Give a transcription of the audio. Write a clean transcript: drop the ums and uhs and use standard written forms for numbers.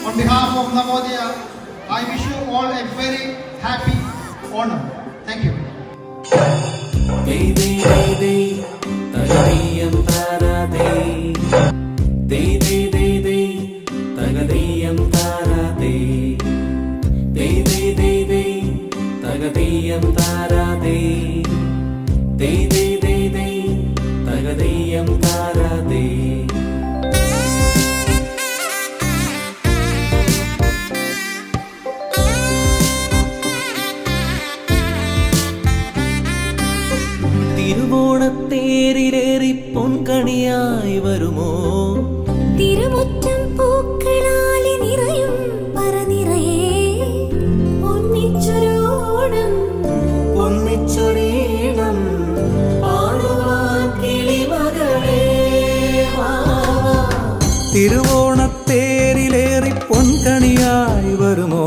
On behalf of Navodaya, I wish you all a very happy Onam. Thank you. തിരുവോണത്തേരിലേറി പൊൻകണിയായി വരുമോ തിരുമുറ്റം പൂക്കളാലെ നിറയും പറനിറയെ ഒന്നിച്ചൊരോണം ഒന്നിച്ചൊരീണം പാടുവാൻ കിളിമകളേ വാ. തിരുവോണത്തേരിലേറി പൊൻകണിയായി വരുമോ